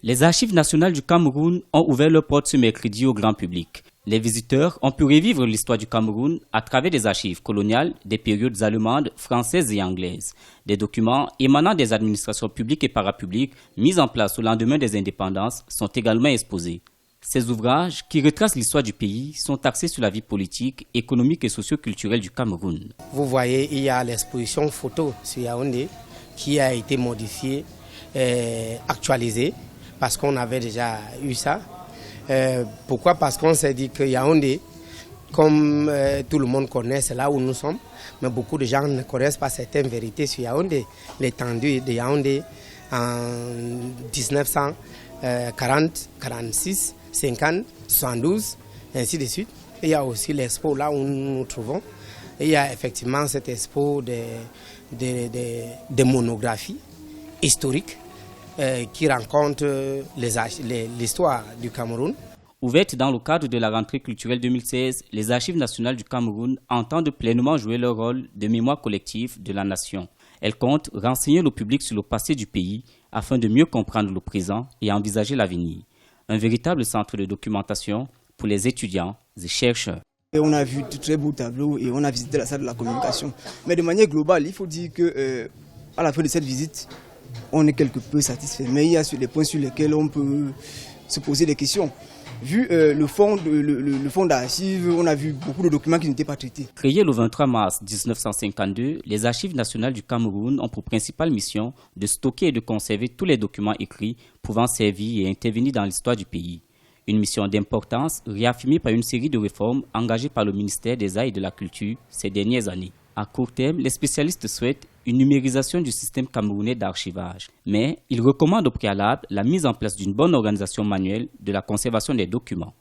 Les archives nationales du Cameroun ont ouvert leurs portes ce mercredi au grand public. Les visiteurs ont pu revivre l'histoire du Cameroun à travers des archives coloniales des périodes allemandes, françaises et anglaises. Des documents émanant des administrations publiques et parapubliques mis en place au lendemain des indépendances sont également exposés. Ces ouvrages, qui retracent l'histoire du pays, sont axés sur la vie politique, économique et socio-culturelle du Cameroun. Vous voyez, il y a l'exposition photo sur Yaoundé qui a été modifiée, actualisée, parce qu'on avait déjà eu ça. Pourquoi? Parce qu'on s'est dit que Yaoundé, comme tout le monde connaît, c'est là où nous sommes, mais beaucoup de gens ne connaissent pas certaines vérités sur Yaoundé. L'étendue de Yaoundé en 1940, 46, 50, 72, ainsi de suite. Il y a aussi l'expo là où nous nous trouvons. Et il y a effectivement cette expo de monographies historiques qui racontent l'histoire du Cameroun. Ouvertes dans le cadre de la rentrée culturelle 2016, les Archives nationales du Cameroun entendent pleinement jouer leur rôle de mémoire collective de la nation. Elles comptent renseigner le public sur le passé du pays afin de mieux comprendre le présent et envisager l'avenir. Un véritable centre de documentation pour les étudiants et chercheurs. Et on a vu de très beaux tableaux et on a visité la salle de la communication. Mais de manière globale, il faut dire que à la fin de cette visite, on est quelque peu satisfait. Mais il y a des points sur lesquels on peut se poser des questions. Vu le fond d'archives, on a vu beaucoup de documents qui n'étaient pas traités. Créées le 23 mars 1952, les Archives nationales du Cameroun ont pour principale mission de stocker et de conserver tous les documents écrits pouvant servir et intervenir dans l'histoire du pays. Une mission d'importance réaffirmée par une série de réformes engagées par le ministère des Arts et de la Culture ces dernières années. À court terme, les spécialistes souhaitent une numérisation du système camerounais d'archivage. Mais ils recommandent au préalable la mise en place d'une bonne organisation manuelle de la conservation des documents.